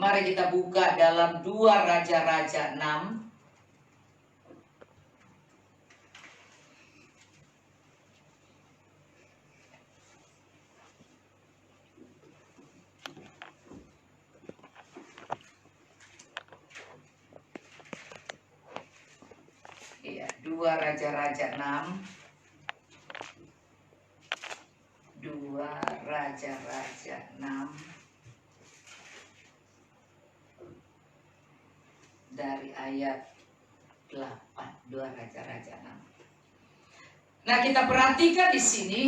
Mari kita buka dalam 2 Raja-Raja 6. Iya, 2 Raja-Raja 6. 2 Raja-Raja 6 dari ayat 8. 2 Raja-Raja 6. Nah, kita perhatikan di sini.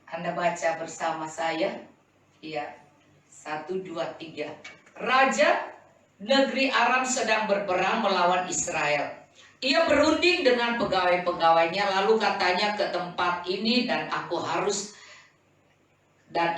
Anda baca bersama saya. Iya. 1, 2, 3. Raja negeri Aram sedang berperang melawan Israel. Ia berunding dengan pegawai-pegawainya, lalu katanya ke tempat ini dan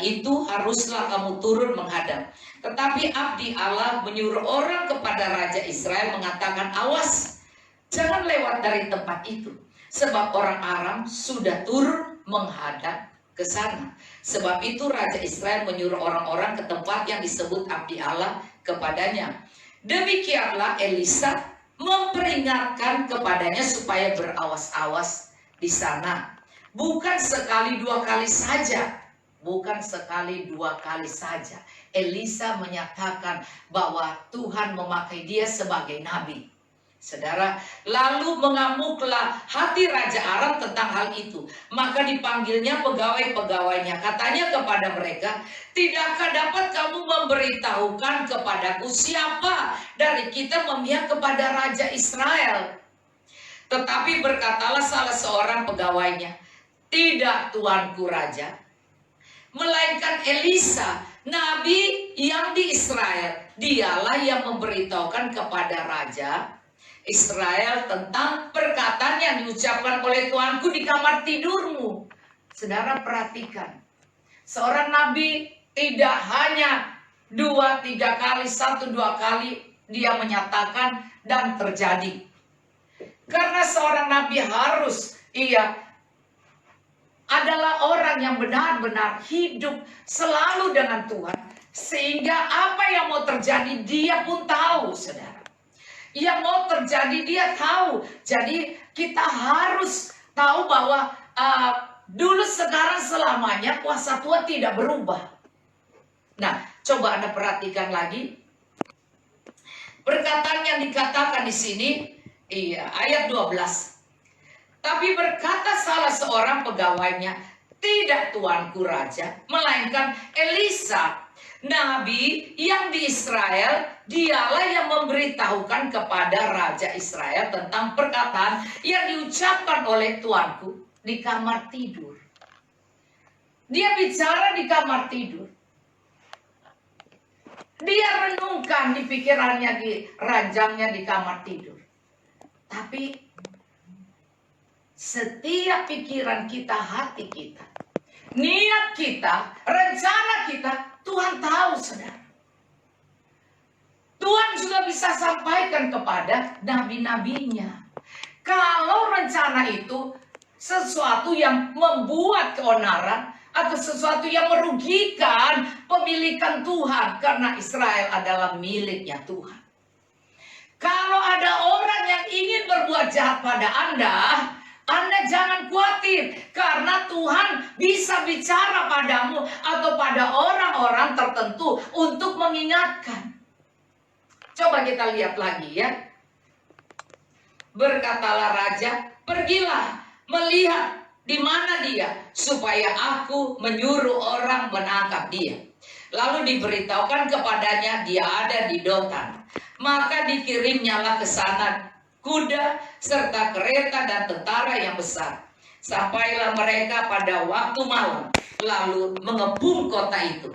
itu haruslah kamu turun menghadap. Tetapi abdi Allah menyuruh orang kepada Raja Israel mengatakan, awas, jangan lewat dari tempat itu, sebab orang Aram sudah turun menghadap ke sana. Sebab itu Raja Israel menyuruh orang-orang ke tempat yang disebut abdi Allah kepadanya. Demikianlah Elisa memperingatkan kepadanya supaya berawas-awas di sana. Bukan sekali 2 kali saja. Bukan sekali 2 kali saja. Elisa menyatakan bahwa Tuhan memakai dia sebagai nabi. Saudara, lalu mengamuklah hati Raja Aram tentang hal itu. Maka dipanggilnya pegawai-pegawainya. Katanya kepada mereka, tidakkah dapat kamu memberitahukan kepadaku siapa dari kita memihak kepada Raja Israel? Tetapi berkatalah salah seorang pegawainya, tidak tuanku Raja, melainkan Elisa, nabi yang di Israel. Dialah yang memberitahukan kepada Raja Israel tentang perkataan yang diucapkan oleh tuanku di kamar tidurmu. Saudara perhatikan, seorang nabi tidak hanya 2-3 kali, 1-2 kali dia menyatakan dan terjadi. Karena seorang nabi harus adalah orang yang benar-benar hidup selalu dengan Tuhan, sehingga apa yang mau terjadi dia pun tahu, saudara. Yang mau terjadi dia tahu. Jadi kita harus tahu bahwa dulu, sekarang, selamanya kuasa Tuhan tidak berubah. Nah, coba Anda perhatikan lagi perkataan yang dikatakan di sini, ayat 12. Tapi berkata salah seorang pegawainya, tidak tuanku Raja, melainkan Elisa, nabi yang di Israel. Dialah yang memberitahukan kepada Raja Israel tentang perkataan yang diucapkan oleh tuanku di kamar tidur. Dia bicara di kamar tidur. Dia renungkan di pikirannya, di ranjangnya di kamar tidur. Tapi setiap pikiran kita, hati kita, niat kita, rencana kita, Tuhan tahu, saudara. Tuhan juga bisa sampaikan kepada nabi-nabinya. Kalau rencana itu sesuatu yang membuat keonaran atau sesuatu yang merugikan pemilikan Tuhan, karena Israel adalah miliknya Tuhan. Kalau ada orang yang ingin berbuat jahat pada Anda jangan khawatir, karena Tuhan bisa bicara padamu atau pada orang-orang tertentu untuk mengingatkan. Coba kita lihat lagi ya. Berkatalah raja, pergilah melihat di mana dia, supaya aku menyuruh orang menangkap dia. Lalu diberitahukan kepadanya dia ada di Dotan. Maka dikirimnyalah ke sana kuda serta kereta dan tentara yang besar. Sampailah mereka pada waktu malam, lalu mengepung kota itu.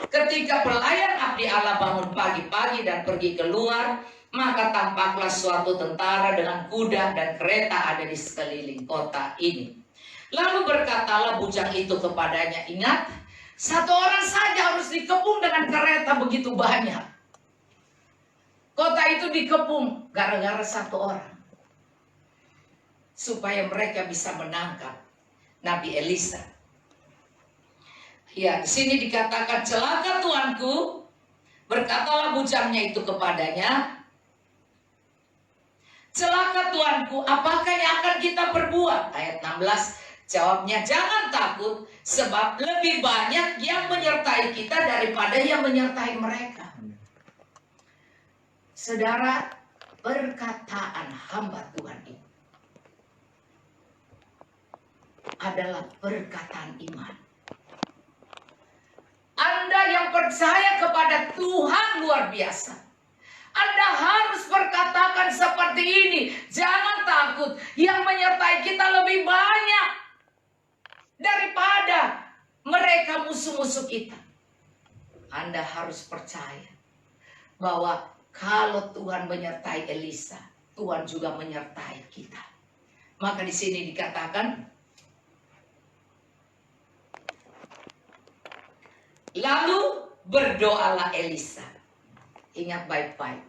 Ketika pelayan abdi Allah bangun pagi-pagi dan pergi keluar, maka tampaklah suatu tentara dengan kuda dan kereta ada di sekeliling kota ini. Lalu berkatalah bujang itu kepadanya, ingat, satu orang saja harus dikepung dengan kereta begitu banyak. Kota itu dikepung gara-gara satu orang. Supaya mereka bisa menangkap Nabi Elisa. Ya, di sini dikatakan celaka tuanku, berkatalah bujangnya itu kepadanya, celaka tuanku, apakah yang akan kita perbuat? Ayat 16, jawabnya, jangan takut, sebab lebih banyak yang menyertai kita daripada yang menyertai mereka. Saudara, perkataan hamba Tuhan ini adalah perkataan iman. Anda yang percaya kepada Tuhan luar biasa, Anda harus berkatakan seperti ini, jangan takut, yang menyertai kita lebih banyak daripada mereka musuh-musuh kita. Anda harus percaya bahwa kalau Tuhan menyertai Elisa, Tuhan juga menyertai kita. Maka di sini dikatakan, lalu berdoalah Elisa. Ingat baik-baik,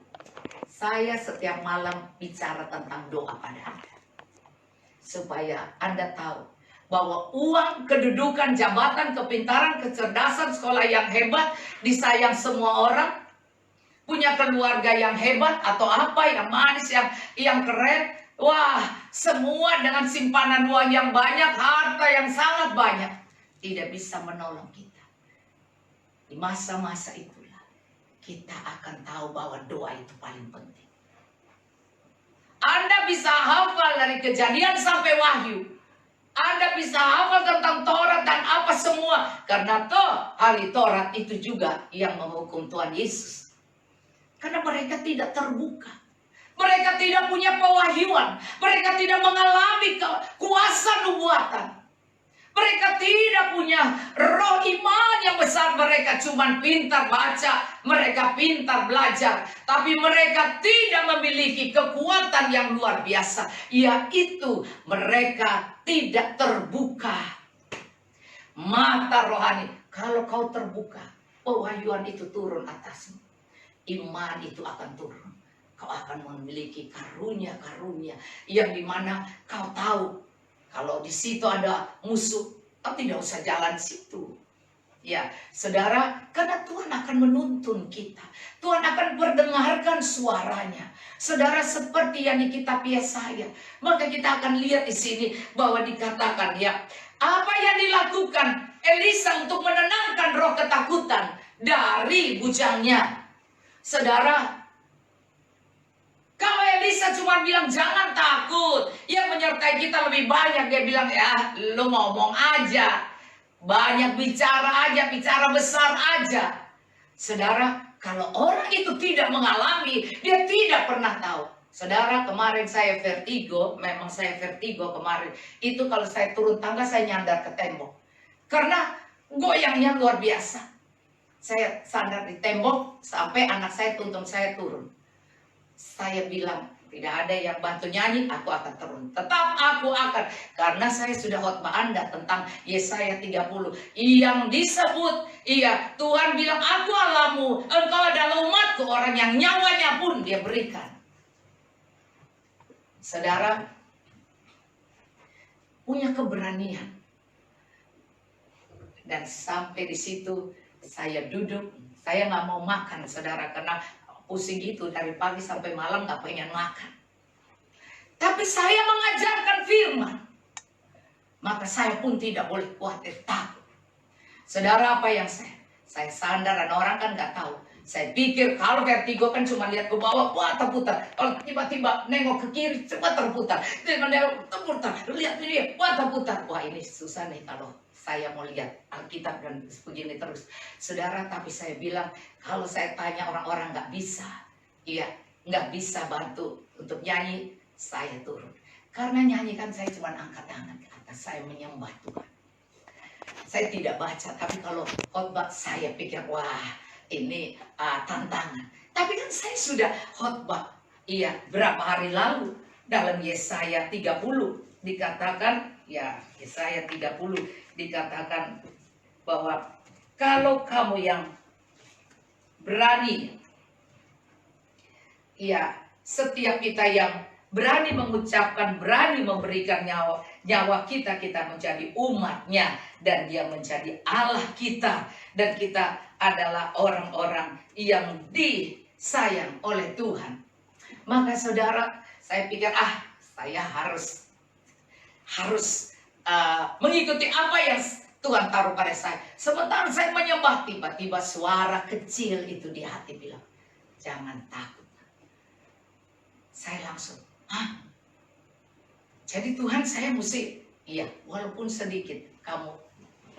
saya setiap malam bicara tentang doa pada Anda, supaya Anda tahu bahwa uang, kedudukan, jabatan, kepintaran, kecerdasan, sekolah yang hebat, disayang semua orang, punya keluarga yang hebat atau apa yang manis, yang keren, wah, semua dengan simpanan uang yang banyak, harta yang sangat banyak, tidak bisa menolong kita. Di masa-masa itulah kita akan tahu bahwa doa itu paling penting. Anda bisa hafal dari Kejadian sampai Wahyu, Anda bisa hafal tentang Taurat dan apa semua, karena ahli Taurat itu juga yang menghukum Tuhan Yesus. Karena mereka tidak terbuka. Mereka tidak punya pewahyuan. Mereka tidak mengalami kuasa nubuatan. Mereka tidak punya roh iman yang besar. Mereka cuma pintar baca. Mereka pintar belajar. Tapi mereka tidak memiliki kekuatan yang luar biasa. Yaitu mereka tidak terbuka. Mata rohani. Kalau kau terbuka, pewahyuan itu turun atasmu. Iman itu akan turun. Kau akan memiliki karunia-karunia yang dimana kau tahu kalau di situ ada musuh, kau tidak usah jalan situ. Ya, saudara, karena Tuhan akan menuntun kita. Tuhan akan mendengarkan suaranya. Saudara, seperti yang di kitab Yesaya, maka kita akan lihat di sini bahwa dikatakan ya, apa yang dilakukan Elisa untuk menenangkan roh ketakutan dari bujangnya. Saudara, kalau Elisa cuma bilang jangan takut, yang menyertai kita lebih banyak, dia bilang ya lu ngomong aja, banyak bicara aja, bicara besar aja. Saudara, kalau orang itu tidak mengalami, dia tidak pernah tahu. Saudara, kemarin saya vertigo, memang saya vertigo kemarin. Itu kalau saya turun tangga saya nyandar ke tembok. Karena goyangnya luar biasa. Saya sandar di tembok sampai anak saya tuntun saya turun. Saya bilang, tidak ada yang bantu nyanyi, aku akan turun. Tetap aku akan. Karena saya sudah khotbah Anda tentang Yesaya 30. Yang disebut, iya, Tuhan bilang, aku Allahmu, engkau adalah umatku, orang yang nyawanya pun dia berikan. Saudara, punya keberanian. Dan sampai di situ, saya duduk, saya nggak mau makan, saudara, karena pusing gitu dari pagi sampai malam nggak pengen makan. Tapi saya mengajarkan firman, maka saya pun tidak boleh khawatir, takut. Saudara, apa yang saya sandar dan orang kan nggak tahu. Saya pikir kalau vertigo kan cuma lihat ke bawah, wah terputar. Kalau tiba-tiba nengok ke kiri, cepat terputar. Nengok terputar, lihat ini, wah terputar. Wah ini susah nih kalau saya mau lihat Alkitab dan begini terus. Saudara, tapi saya bilang, kalau saya tanya orang-orang nggak bisa. Iya, nggak bisa bantu untuk nyanyi, saya turun. Karena nyanyi kan saya cuma angkat tangan ke atas, saya menyembah Tuhan. Saya tidak baca, tapi kalau khotbah saya pikir, wah ini tantangan. Tapi kan saya sudah khotbah, iya, berapa hari lalu dalam Yesaya 30 dikatakan, ya Yesaya 30 dikatakan bahwa kalau kamu yang berani, ya setiap kita yang berani mengucapkan, berani memberikan nyawa kita menjadi umatnya, dan dia menjadi Allah kita, dan kita adalah orang-orang yang disayang oleh Tuhan. Maka saudara, saya pikir saya harus mengikuti apa yang Tuhan taruh pada saya. Sementara saya menyembah, tiba-tiba suara kecil itu di hati bilang, jangan takut. Saya langsung, jadi Tuhan saya mesti, iya, walaupun sedikit kamu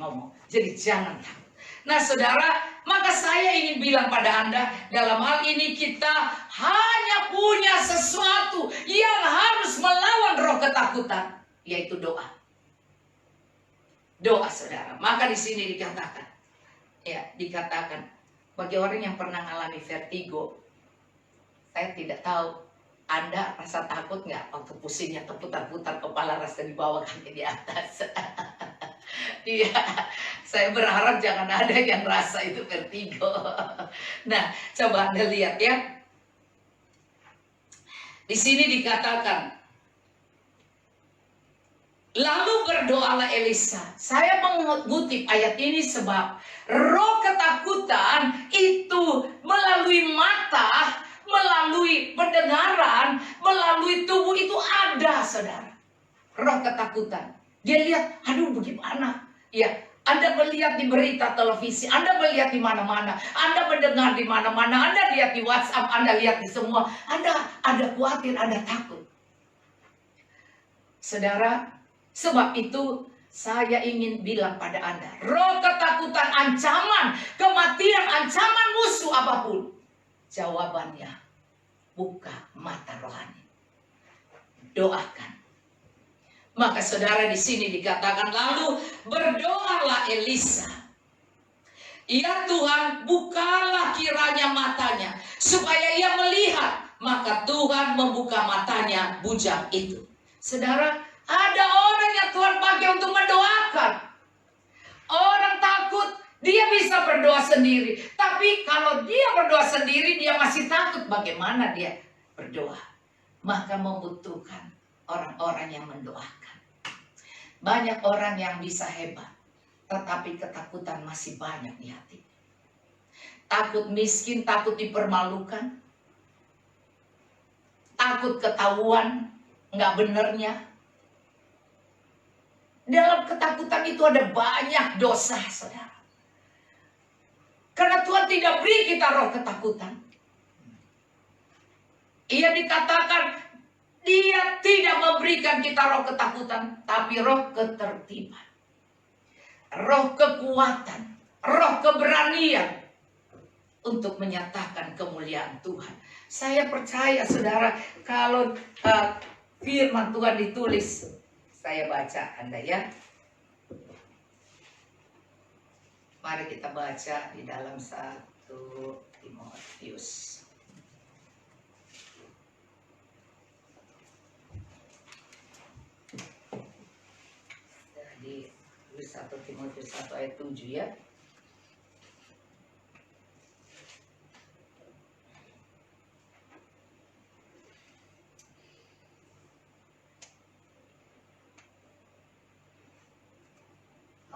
ngomong, jadi jangan takut. Nah saudara, maka saya ingin bilang pada Anda, dalam hal ini kita hanya punya sesuatu yang harus melawan roh ketakutan, yaitu doa. Doa saudara. Maka di sini dikatakan, bagi orang yang pernah mengalami vertigo, saya tidak tahu Anda rasa takut nggak waktu pusingnya terputar-putar kepala, rasa di bawah kaki di atas. Iya, saya berharap jangan ada yang rasa itu vertigo. Nah, coba Anda lihat ya. Di sini dikatakan, lalu berdoalah Elisa. Saya mengutip ayat ini sebab roh ketakutan itu melalui mata, melalui pendengaran, melalui tubuh itu ada, saudara. Roh ketakutan. Dia lihat, aduh bagaimana? Ya, Anda melihat di berita televisi, Anda melihat di mana-mana, Anda mendengar di mana-mana, Anda lihat di WhatsApp, Anda lihat di semua. Anda ada khawatir, Anda takut. Saudara, sebab itu saya ingin bilang pada Anda, roh ketakutan, ancaman, kematian, ancaman musuh apapun, jawabannya buka mata rohani. Doakan. Maka saudara, di sini dikatakan, lalu berdoalah Elisa. Ya Tuhan, bukalah kiranya matanya supaya ia melihat. Maka Tuhan membuka matanya bujang itu. Saudara, ada orang yang Tuhan pakai untuk mendoakan. Orang takut, dia bisa berdoa sendiri. Tapi kalau dia berdoa sendiri, dia masih takut. Bagaimana dia berdoa? Maka membutuhkan orang-orang yang mendoakan. Banyak orang yang bisa hebat, tetapi ketakutan masih banyak di hati. Takut miskin, takut dipermalukan, takut ketahuan nggak benernya. Dalam ketakutan itu ada banyak dosa, saudara. Karena Tuhan tidak beri kita roh ketakutan. Ia dikatakan, Dia tidak memberikan kita roh ketakutan, tapi roh ketertiban, roh kekuatan, roh keberanian untuk menyatakan kemuliaan Tuhan. Saya percaya saudara, kalau firman Tuhan ditulis, saya baca Anda ya. Mari kita baca di dalam 1 Timotius. Di 1 Timotius 1 ayat 7 ya.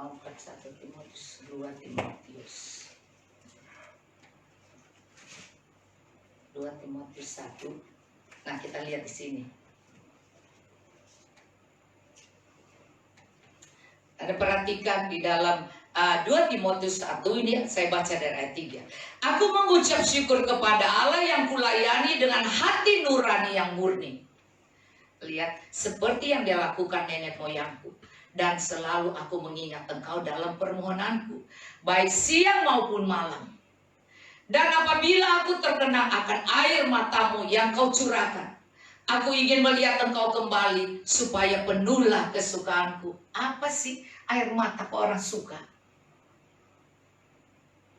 Bukan 1 Timotius, 2 Timotius. 2 Timotius 1. Nah, kita lihat di sini. Ada perhatikan di dalam 2 Timotius 1 ini, saya baca dari ayat 3. Aku mengucap syukur kepada Allah yang kulayani dengan hati nurani yang murni. Lihat, seperti yang dia lakukan nenek moyangku. Dan selalu aku mengingat engkau dalam permohonanku, baik siang maupun malam. Dan apabila aku terkenang akan air matamu yang kau curahkan, aku ingin melihat engkau kembali supaya penuhlah kesukaanku. Apa sih air mata ke orang suka?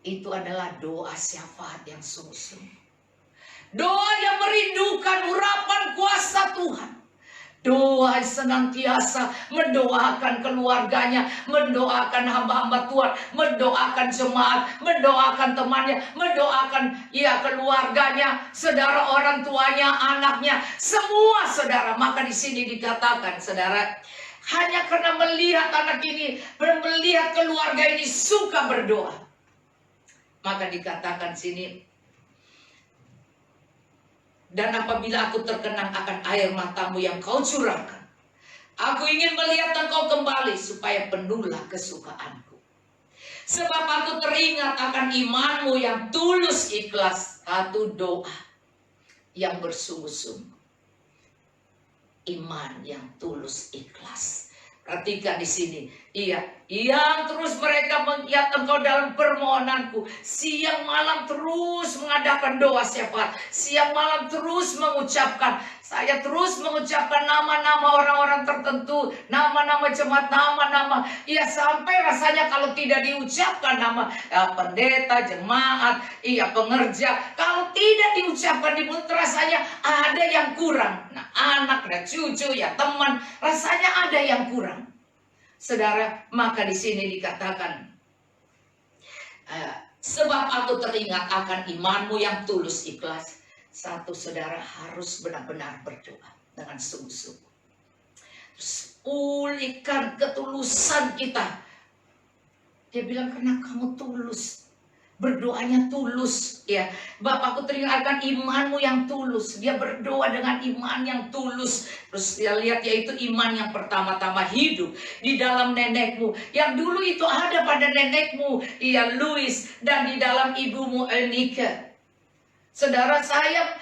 Itu adalah doa syafaat yang sungguh-sungguh. Doa yang merindukan urapan kuasa Tuhan. Doa senantiasa mendoakan keluarganya, mendoakan hamba-hamba Tuhan, mendoakan jemaat, mendoakan temannya, mendoakan keluarganya, saudara, orang tuanya, anaknya, semua saudara. Maka di sini dikatakan saudara, hanya karena melihat anak ini, melihat keluarga ini suka berdoa, maka dikatakan sini, dan apabila aku terkenang akan air matamu yang kau curahkan, aku ingin melihat engkau kembali supaya penuhlah kesukaanku. Sebab aku teringat akan imanmu yang tulus ikhlas. Satu doa yang bersungguh-sungguh. Iman yang tulus ikhlas. Perhatikan di sini. Yang terus mereka mengingat engkau dalam permohonanku. Siang malam terus mengadakan doa syafaat. Siang malam terus mengucapkan. Saya terus mengucapkan nama-nama orang-orang tertentu. Nama-nama jemaat, nama-nama. Sampai rasanya kalau tidak diucapkan nama pendeta, jemaat, pengerja. Kalau tidak diucapkan di mulut, rasanya ada yang kurang. Nah, anak dan cucu, teman, rasanya ada yang kurang. Saudara, maka di sini dikatakan, sebab aku teringat akan imanmu yang tulus ikhlas. Satu, saudara harus benar-benar berdoa dengan sungguh-sungguh. Terus pulihkan ketulusan kita. Dia bilang, karena kamu tulus. Berdoanya tulus, Bapakku teringat akan imanmu yang tulus. Dia berdoa dengan iman yang tulus. Terus dia lihat, yaitu iman yang pertama-tama hidup di dalam nenekmu, yang dulu itu ada pada nenekmu, Louis, dan di dalam ibumu Elnike. Saudara, saya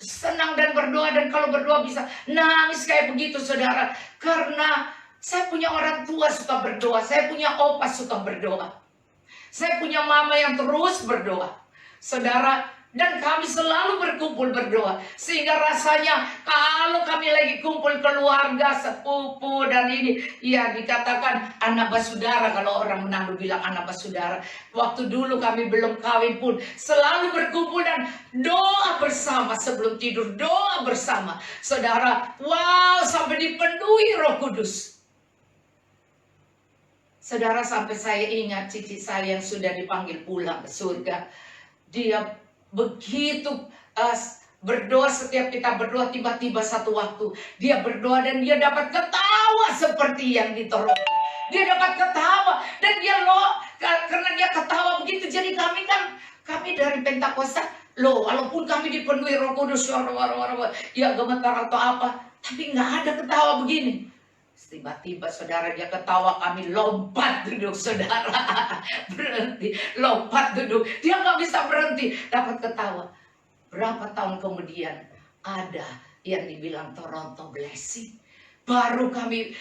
senang dan berdoa, dan kalau berdoa bisa nangis kayak begitu, saudara, karena saya punya orang tua suka berdoa, saya punya opa suka berdoa. Saya punya mama yang terus berdoa, saudara, dan kami selalu berkumpul berdoa. Sehingga rasanya kalau kami lagi kumpul keluarga, sepupu dan ini, dikatakan anak basudara. Kalau orang Manado bilang anak basudara. Waktu dulu kami belum kawin pun selalu berkumpul dan doa bersama sebelum tidur, doa bersama, saudara. Wow, sampai dipenuhi Roh Kudus. Saudara, sampai saya ingat cici saya yang sudah dipanggil pulang ke surga. Dia begitu berdoa, setiap kita berdoa, tiba-tiba satu waktu dia berdoa dan dia dapat ketawa seperti yang ditorong. Dia dapat ketawa dan dia karena dia ketawa begitu. Jadi kami dari Pentakosta, walaupun kami dipenuhi Roh Kudus, gemetar atau apa, tapi nggak ada ketawa begini. Tiba-tiba saudara, dia ketawa, kami lompat duduk, saudara. Berhenti, lompat duduk. Dia nggak bisa berhenti, dapat ketawa. Berapa tahun kemudian ada yang dibilang Toronto Blessing. Baru kami,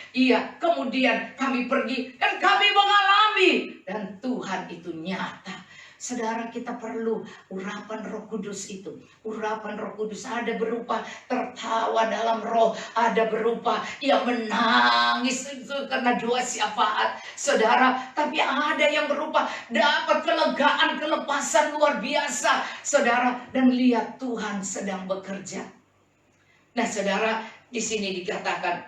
kemudian kami pergi dan kami mengalami. Dan Tuhan itu nyata. Saudara, kita perlu urapan Roh Kudus itu. Urapan Roh Kudus ada berupa tertawa dalam roh, ada berupa menangis itu karena doa syafaat, saudara. Tapi ada yang berupa dapat kelegaan, kelepasan luar biasa, saudara. Dan lihat Tuhan sedang bekerja. Nah, saudara, di sini dikatakan,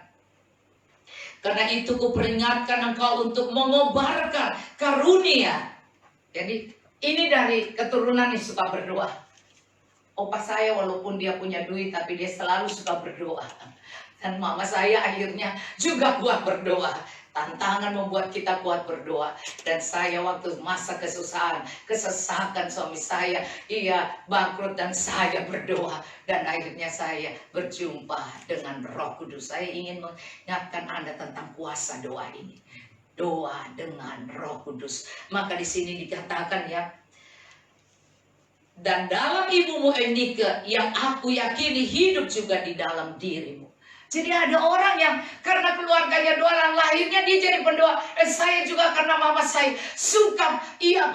karena itu kuperingatkan engkau untuk mengobarkan karunia. Jadi ini dari keturunan yang suka berdoa. Opa saya walaupun dia punya duit, tapi dia selalu suka berdoa. Dan mama saya akhirnya juga kuat berdoa. Tantangan membuat kita kuat berdoa. Dan saya waktu masa kesusahan, kesesakan suami saya, bangkrut, dan saya berdoa. Dan akhirnya saya berjumpa dengan Roh Kudus. Saya ingin mengingatkan Anda tentang kuasa doa ini. Doa dengan Roh Kudus. Maka di sini dikatakan, dan dalam ibumu Eunike yang aku yakini hidup juga di dalam dirimu. Jadi ada orang yang karena keluarganya doa, lahirnya dia jadi pendoa. Saya juga karena mama saya suka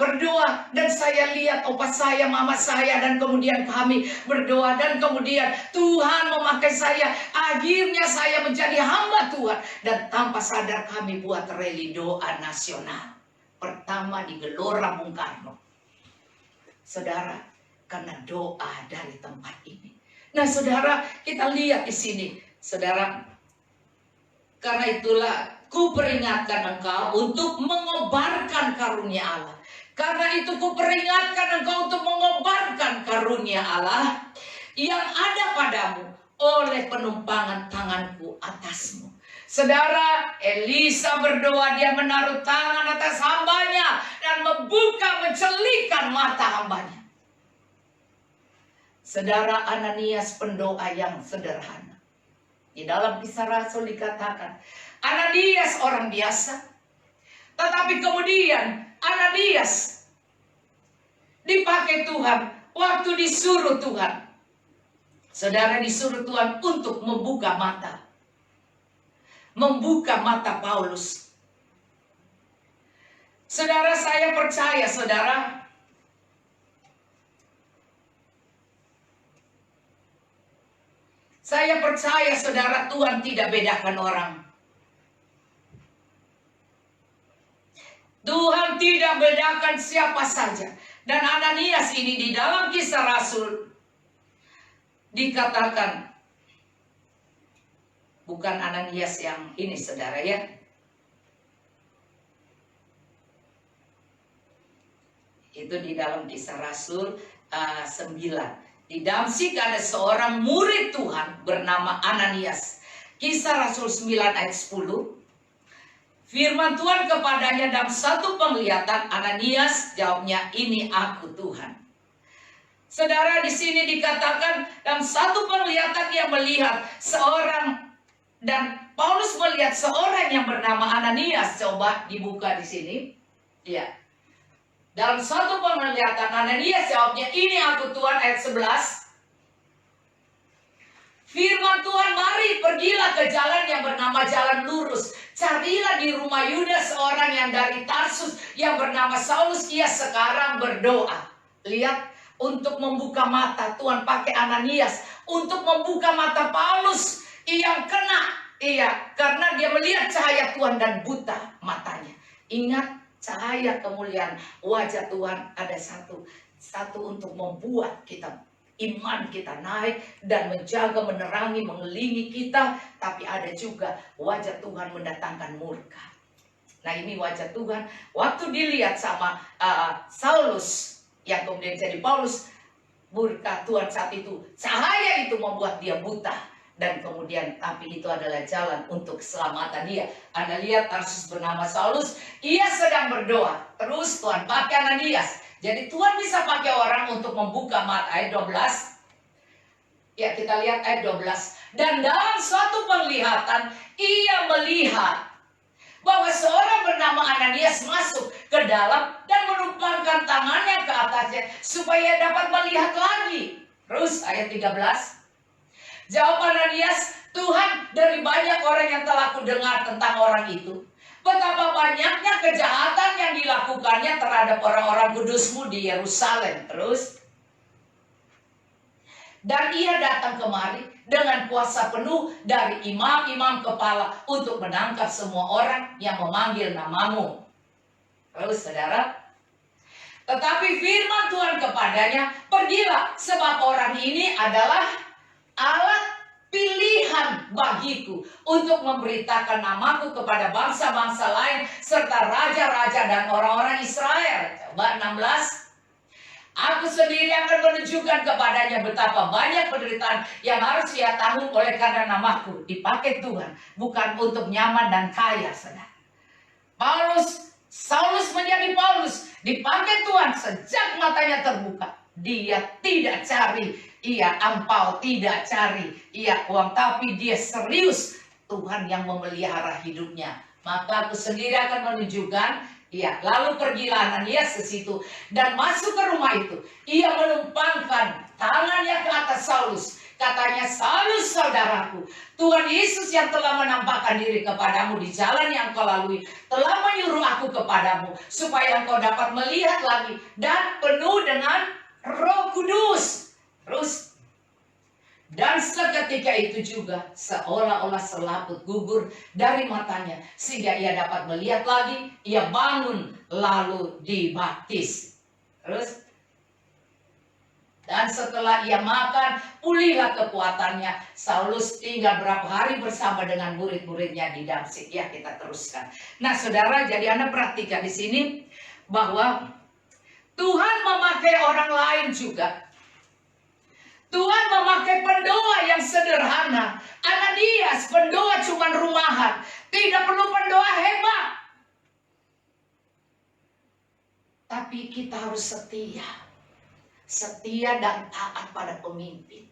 berdoa. Dan saya lihat opa saya, mama saya, dan kemudian kami berdoa. Dan kemudian Tuhan memakai saya. Akhirnya saya menjadi hamba Tuhan. Dan tanpa sadar kami buat rally doa nasional. Pertama di Gelora Bung Karno. Saudara, karena doa dari tempat ini. Nah, saudara, kita lihat di sini. Saudara, Karena itulah ku peringatkan engkau untuk mengobarkan karunia Allah. Karena itu ku peringatkan engkau untuk mengobarkan karunia Allah yang ada padamu oleh penumpangan tanganku atasmu. Saudara, Elisa berdoa, dia menaruh tangan atas hambanya dan mencelikan mata hambanya. Saudara, Ananias pendoa yang sederhana. Di dalam Kisah Rasul dikatakan, Ananias orang biasa. Tetapi kemudian Ananias dipakai Tuhan waktu disuruh Tuhan. Saudara, disuruh Tuhan untuk membuka mata. Membuka mata Paulus. Saudara, saya percaya, saudara, saudara, Tuhan tidak bedakan orang. Tuhan tidak bedakan siapa saja. Dan Ananias ini di dalam Kisah Rasul dikatakan, bukan Ananias yang ini, saudara, ya. Itu di dalam Kisah Rasul 9. Di Damsyik ada seorang murid Tuhan bernama Ananias. Kisah Rasul 9 ayat 10. Firman Tuhan kepadanya dalam satu penglihatan. Ananias, jawabnya, ini aku Tuhan. Saudara, di sini dikatakan dalam satu penglihatan dia melihat seorang, dan Paulus melihat seorang yang bernama Ananias. Coba dibuka di sini. Ya. Dalam satu penglihatan Ananias, jawabnya, ini aku Tuhan, ayat 11. Firman Tuhan, mari pergilah ke jalan yang bernama jalan lurus. Carilah di rumah Yudas seorang yang dari Tarsus yang bernama Saulus. Ia sekarang berdoa. Lihat, untuk membuka mata. Tuhan pakai Ananias untuk membuka mata Paulus yang kena. Iya, karena dia melihat cahaya Tuhan dan buta matanya. Ingat, cahaya kemuliaan wajah Tuhan ada satu untuk membuat iman kita naik dan menjaga, menerangi, mengelilingi kita. Tapi ada juga wajah Tuhan mendatangkan murka. Nah, ini wajah Tuhan. Waktu dilihat sama Saulus yang kemudian jadi Paulus, murka Tuhan saat itu, cahaya itu membuat dia buta. Dan kemudian, tapi itu adalah jalan untuk keselamatan dia. Anda lihat Tarsus bernama Saulus, ia sedang berdoa. Terus Tuhan pakai Ananias. Jadi Tuhan bisa pakai orang untuk membuka mata. Ayat 12. Ya, kita lihat ayat 12. Dan dalam suatu penglihatan, ia melihat bahwa seorang bernama Ananias masuk ke dalam dan menumpangkan tangannya ke atasnya supaya dapat melihat lagi. Terus ayat 13. Jawab Ananias, Tuhan, dari banyak orang yang telah kudengar tentang orang itu, betapa banyaknya kejahatan yang dilakukannya terhadap orang-orang kudusmu di Yerusalem. Terus, dan ia datang kemari dengan kuasa penuh dari imam-imam kepala untuk menangkap semua orang yang memanggil namamu. Terus, saudara, tetapi firman Tuhan kepadanya, pergilah, sebab orang ini adalah alat pilihan bagiku untuk memberitakan namaku kepada bangsa-bangsa lain serta raja-raja dan orang-orang Israel. Coba 16. Aku sendiri akan menunjukkan kepadanya betapa banyak penderitaan yang harus ia tanggung oleh karena namaku. Dipakai Tuhan, bukan untuk nyaman dan kaya, saudara. Saulus menjadi Paulus, dipakai Tuhan sejak matanya terbuka. Dia tidak cari ampau, tidak cari uang, tapi dia serius Tuhan yang memelihara hidupnya. Maka aku sendiri akan menunjukkan. Lalu pergilah Ananias ke situ dan masuk ke rumah itu. Ia menumpangkan tangannya ke atas Saulus. Katanya, Saulus saudaraku, Tuhan Yesus yang telah menampakkan diri kepadamu di jalan yang kau lalui telah menyuruh aku kepadamu supaya engkau dapat melihat lagi dan penuh dengan Roh Kudus. Terus, dan seketika itu juga seolah-olah selaput gugur dari matanya sehingga ia dapat melihat lagi. Ia bangun lalu dibaptis. Terus, Dan setelah ia makan, pulihlah kekuatannya. Saulus tinggal berapa hari bersama dengan murid-muridnya di Damsyik. Ya, kita teruskan. Nah, saudara, jadi Anda perhatikan di sini bahwa Tuhan memakai orang lain juga. Tuhan memakai pendoa yang sederhana. Ananias, pendoa cuma rumahan. Tidak perlu pendoa hebat. Tapi kita harus setia. Setia dan taat pada pemimpin.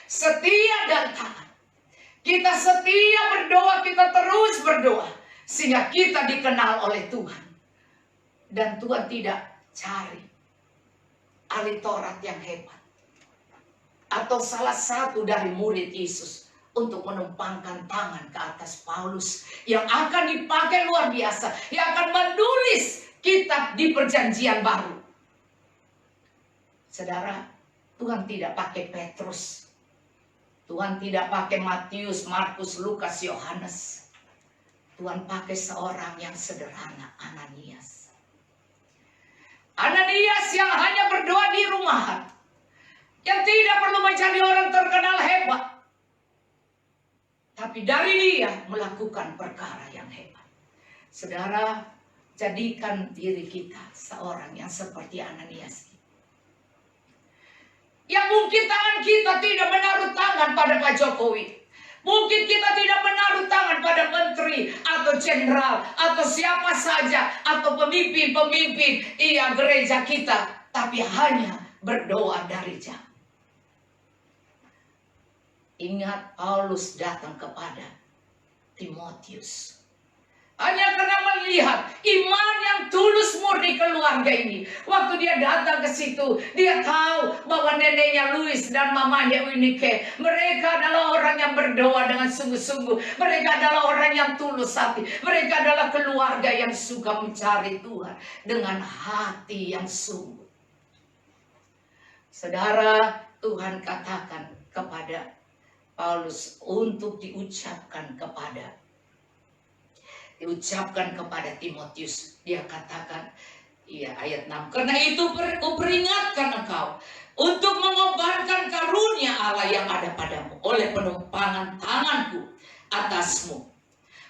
Setia dan taat. Kita setia berdoa, kita terus berdoa. Sehingga kita dikenal oleh Tuhan. Dan Tuhan tidak cari ahli Taurat yang hebat. Atau salah satu dari murid Yesus untuk menumpangkan tangan ke atas Paulus. Yang akan dipakai luar biasa. Yang akan menulis kitab di perjanjian baru. Saudara, Tuhan tidak pakai Petrus. Tuhan tidak pakai Matius, Markus, Lukas, Yohanes. Tuhan pakai seorang yang sederhana, Ananias. Ananias yang hanya berdoa di rumahan. Yang tidak perlu menjadi orang terkenal hebat. Tapi dari dia melakukan perkara yang hebat. Saudara, jadikan diri kita seorang yang seperti Ananias. Yang mungkin tangan kita tidak menaruh tangan pada Pak Jokowi. Mungkin kita tidak menaruh tangan pada menteri atau jenderal atau siapa saja atau pemimpin-pemimpin gereja kita. Tapi hanya berdoa dari jauh. Ingat Paulus datang kepada Timotius. Hanya karena melihat iman yang tulus murni keluarga ini. Waktu dia datang ke situ, dia tahu bahwa neneknya Louis dan mamanya Winike, mereka adalah orang yang berdoa dengan sungguh-sungguh. Mereka adalah orang yang tulus hati. Mereka adalah keluarga yang suka mencari Tuhan dengan hati yang sungguh. Saudara, Tuhan katakan kepada Paulus untuk diucapkan kepada Timotius. Dia katakan, ayat 6. Karena itu kuperingatkan engkau untuk mengobarkan karunia Allah yang ada padamu oleh penumpangan tanganku atasmu.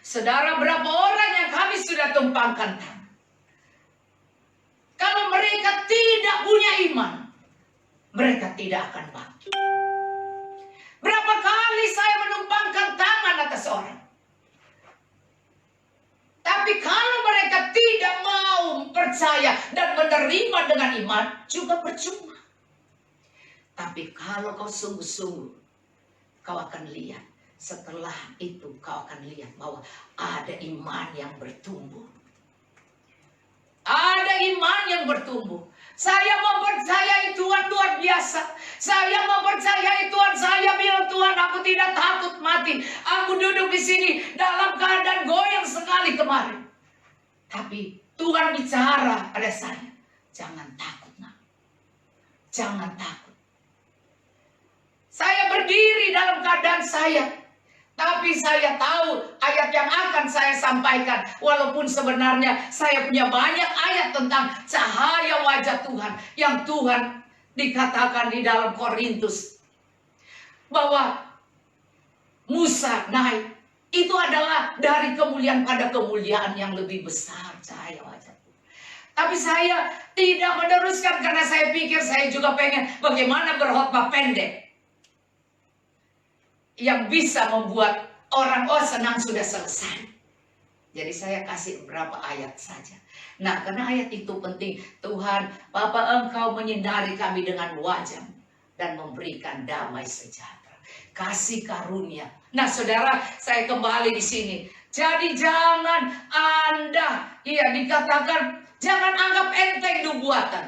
Saudara, berapa orang yang kami sudah tumpangkan tangan? Kalau mereka tidak punya iman, mereka tidak akan bangkit. Berapa kali saya menumpangkan tangan atas orang. Tapi kalau mereka tidak mau percaya dan menerima dengan iman, juga percuma. Tapi kalau kau sungguh-sungguh, kau akan lihat. Setelah itu kau akan lihat bahwa ada iman yang bertumbuh. Ada iman yang bertumbuh. Saya mempercayai Tuhan luar biasa. Saya mempercayai Tuhan. Saya bilang, Tuhan, aku tidak takut mati. Aku duduk di sini dalam keadaan goyang sekali kemarin. Tapi Tuhan bicara pada saya. Jangan takut, nak. Jangan takut. Saya berdiri dalam keadaan saya. Tapi saya tahu ayat yang akan saya sampaikan. Walaupun sebenarnya saya punya banyak ayat tentang cahaya wajah Tuhan. Yang Tuhan dikatakan di dalam Korintus. Bahwa Musa naik. Itu adalah dari kemuliaan pada kemuliaan yang lebih besar cahaya wajah Tuhan. Tapi saya tidak meneruskan karena saya pikir saya juga pengen bagaimana berkhotbah pendek. Yang bisa membuat orang senang sudah selesai. Jadi saya kasih beberapa ayat saja. Nah, karena ayat itu penting. Tuhan, Bapa, Engkau menyinari kami dengan wajah dan memberikan damai sejahtera. Kasih karunia. Nah, saudara, saya kembali di sini. Jadi jangan Anda, dikatakan, jangan anggap enteng nubuatan.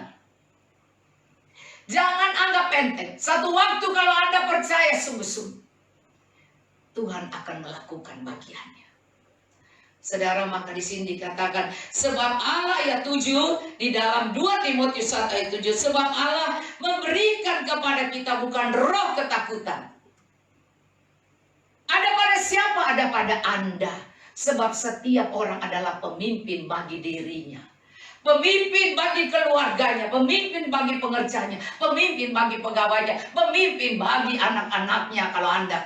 Jangan anggap enteng. Satu waktu kalau Anda percaya sungguh-sungguh, Tuhan akan melakukan bagiannya. Saudara, maka di sini dikatakan sebab Allah ayat 7 di dalam 2 Timotius 1 ayat 7, sebab Allah memberikan kepada kita bukan roh ketakutan. Ada pada siapa? Ada pada Anda. Sebab setiap orang adalah pemimpin bagi dirinya. pemimpin bagi keluarganya, pemimpin bagi pengerjanya, pemimpin bagi pegawainya, pemimpin bagi anak-anaknya. Kalau Anda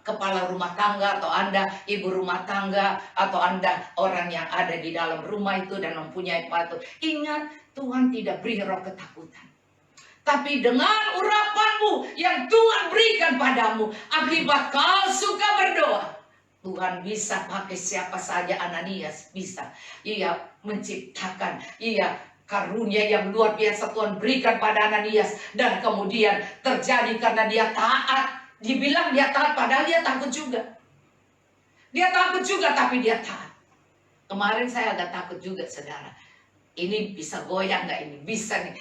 kepala rumah tangga, atau Anda ibu rumah tangga, atau Anda orang yang ada di dalam rumah itu dan mempunyai patu, ingat, Tuhan tidak beri roh ketakutan. Tapi dengan urapanmu yang Tuhan berikan padamu, akibat kau suka berdoa, Tuhan bisa pakai siapa saja. Ananias bisa. Ia menciptakan, karunia yang luar biasa Tuhan berikan pada Ananias. Dan kemudian terjadi karena dia taat. Dibilang dia taat, padahal dia takut juga. Dia takut juga, tapi dia taat. Kemarin saya agak takut juga, saudara. Ini bisa goyang nggak ini? Bisa nih,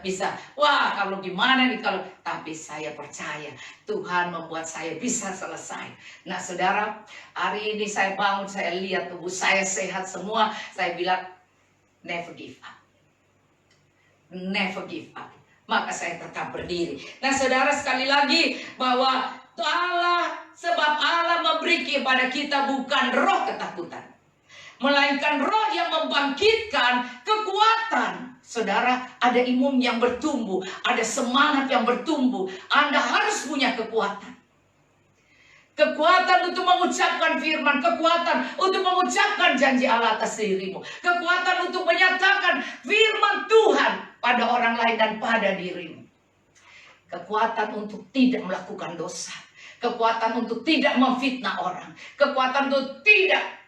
bisa. Wah, kalau gimana nih kalau? Tapi saya percaya Tuhan membuat saya bisa selesai. Nah, saudara, hari ini saya bangun, saya lihat tubuh saya sehat semua. Saya bilang, never give up. Never give up. Maka saya tetap berdiri. Nah, saudara, sekali lagi bahwa sebab Allah memberi kepada kita bukan roh ketakutan, melainkan roh yang membangkitkan kekuatan. Saudara, ada imun yang bertumbuh, ada semangat yang bertumbuh. Anda harus punya kekuatan. Kekuatan untuk mengucapkan firman, kekuatan untuk mengucapkan janji Allah atas dirimu, kekuatan untuk menyatakan firman Tuhan pada orang lain dan pada dirimu. Kekuatan untuk tidak melakukan dosa, kekuatan untuk tidak memfitnah orang, kekuatan untuk tidak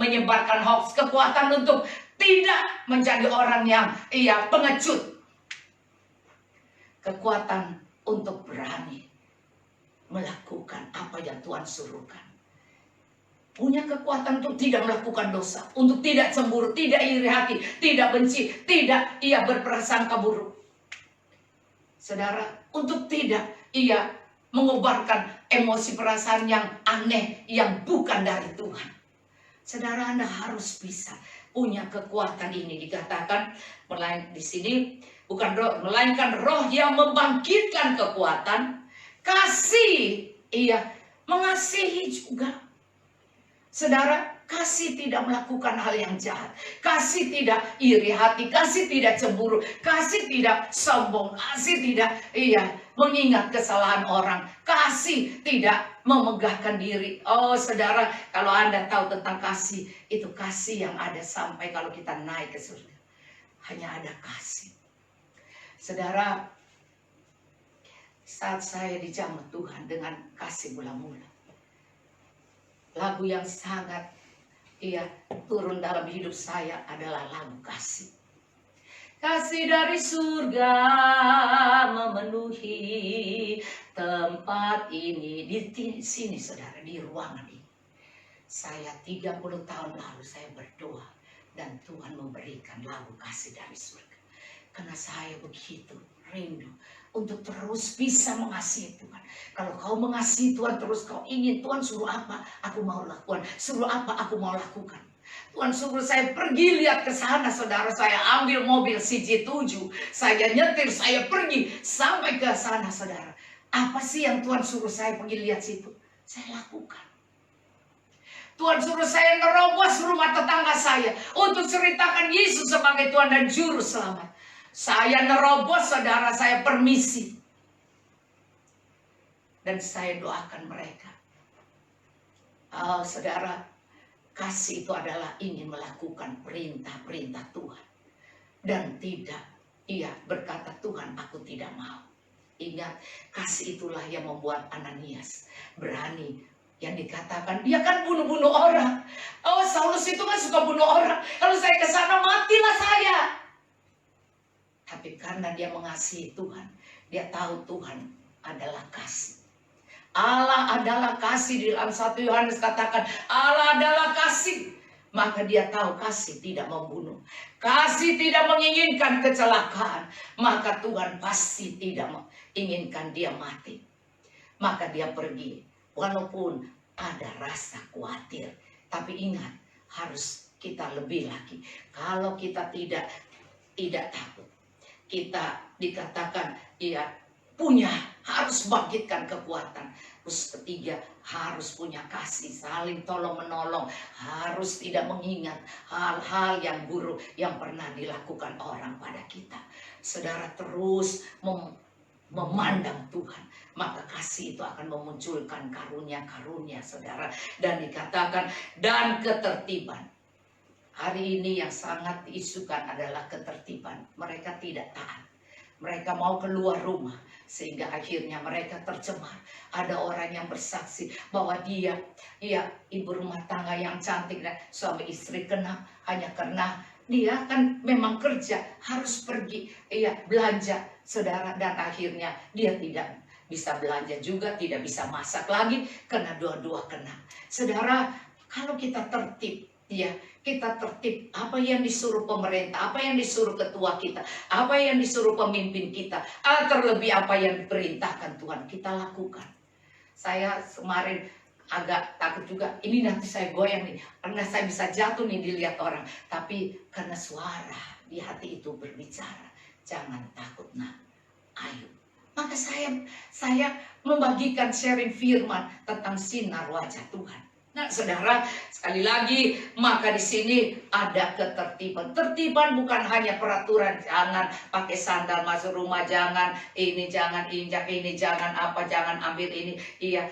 menyebarkan hoax, kekuatan untuk tidak menjadi orang yang pengecut, kekuatan untuk berani melakukan apa yang Tuhan suruhkan, punya kekuatan untuk tidak melakukan dosa, untuk tidak cemburu, tidak iri hati, tidak benci, tidak berprasangka buruk. Saudara, untuk tidak mengobarkan emosi perasaan yang aneh yang bukan dari Tuhan. Saudara, Anda harus bisa punya kekuatan ini. Dikatakan di sini bukan roh, melainkan roh yang membangkitkan kekuatan, kasih, mengasihi juga. Saudara, kasih tidak melakukan hal yang jahat, kasih tidak iri hati, kasih tidak cemburu, kasih tidak sombong, kasih tidak mengingat kesalahan orang, kasih tidak memegahkan diri. Oh, saudara, kalau Anda tahu tentang kasih, itu kasih yang ada sampai kalau kita naik ke surga. Hanya ada kasih. Saudara, saat saya dijamah Tuhan dengan kasih mula-mula, lagu yang sangat turun dalam hidup saya adalah lagu kasih. Kasih dari surga memenuhi tempat ini. Di sini, saudara, di ruangan ini. Saya 30 tahun lalu saya berdoa dan Tuhan memberikan lagu kasih dari surga. Karena saya begitu rindu untuk terus bisa mengasihi Tuhan. Kalau kau mengasihi Tuhan terus, kau ingin Tuhan suruh apa, aku mau lakukan. Suruh apa, aku mau lakukan. Tuhan suruh saya pergi lihat ke sana, saudara, saya ambil mobil CJ7, saya nyetir, saya pergi sampai ke sana, saudara. Apa sih yang Tuhan suruh saya pergi lihat situ? Saya lakukan. Tuhan suruh saya nerobos rumah tetangga saya untuk ceritakan Yesus sebagai Tuhan dan Juru Selamat. Saya nerobos, saudara, saya permisi. Dan saya doakan mereka. Oh, saudara, kasih itu adalah ingin melakukan perintah-perintah Tuhan. Dan tidak, berkata, Tuhan, aku tidak mau. Ingat, kasih itulah yang membuat Ananias berani. Yang dikatakan, dia kan bunuh-bunuh orang. Oh, Saulus itu kan suka bunuh orang. Kalau saya ke sana, matilah saya. Tapi karena dia mengasihi Tuhan, dia tahu Tuhan adalah kasih. Allah adalah kasih. Di dalam 1 Yohanes katakan, Allah adalah kasih. Maka dia tahu kasih tidak membunuh. Kasih tidak menginginkan kecelakaan. Maka Tuhan pasti tidak menginginkan dia mati. Maka dia pergi. Walaupun ada rasa khawatir. Tapi ingat, harus kita lebih lagi. Kalau kita tidak takut, kita dikatakan harus bangkitkan kekuatan. Terus ketiga, harus punya kasih, saling tolong menolong, harus tidak mengingat hal-hal yang buruk yang pernah dilakukan orang pada kita. Saudara terus memandang Tuhan, maka kasih itu akan memunculkan karunia-karunia, saudara. Dan dikatakan, dan ketertiban. Hari ini yang sangat diisukan adalah ketertiban. Mereka tidak taat. Mereka mau keluar rumah, sehingga akhirnya mereka tercemar. Ada orang yang bersaksi bahwa dia ibu rumah tangga yang cantik, dan suami istri kena hanya karena dia kan memang kerja, harus pergi belanja, saudara. Dan akhirnya dia tidak bisa belanja juga, tidak bisa masak lagi, karena dua-dua kena. Saudara, kalau kita tertib, kita tertib, apa yang disuruh pemerintah, apa yang disuruh ketua kita, apa yang disuruh pemimpin kita, terlebih apa yang diperintahkan Tuhan, kita lakukan. Saya kemarin agak takut juga, ini nanti saya goyang nih, karena saya bisa jatuh nih dilihat orang. Tapi karena suara di hati itu berbicara, jangan takut nak, ayo. Maka saya membagikan sharing firman tentang sinar wajah Tuhan. Nah, saudara, sekali lagi, maka di sini ada ketertiban. Tertiban bukan hanya peraturan, jangan pakai sandal masuk rumah, jangan ini, jangan injak ini, jangan apa, jangan ambil ini,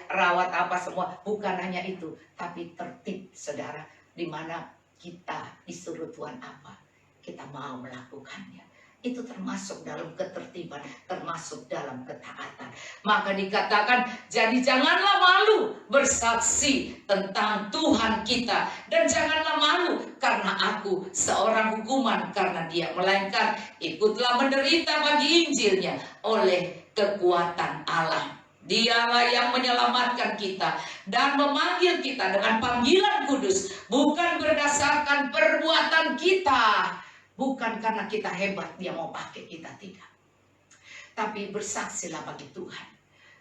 rawat apa semua. Bukan hanya itu, tapi tertib, saudara, di mana kita disuruh Tuhan apa, kita mau melakukannya. Itu termasuk dalam ketertiban, termasuk dalam ketaatan. Maka dikatakan, jadi janganlah malu bersaksi tentang Tuhan kita. Dan janganlah malu karena aku seorang hukuman karena dia. Melainkan ikutlah menderita bagi Injilnya oleh kekuatan Allah. Dialah yang menyelamatkan kita dan memanggil kita dengan panggilan kudus. Bukan berdasarkan perbuatan kita. Bukan karena kita hebat dia mau pakai kita, tidak. Tapi bersaksilah bagi Tuhan.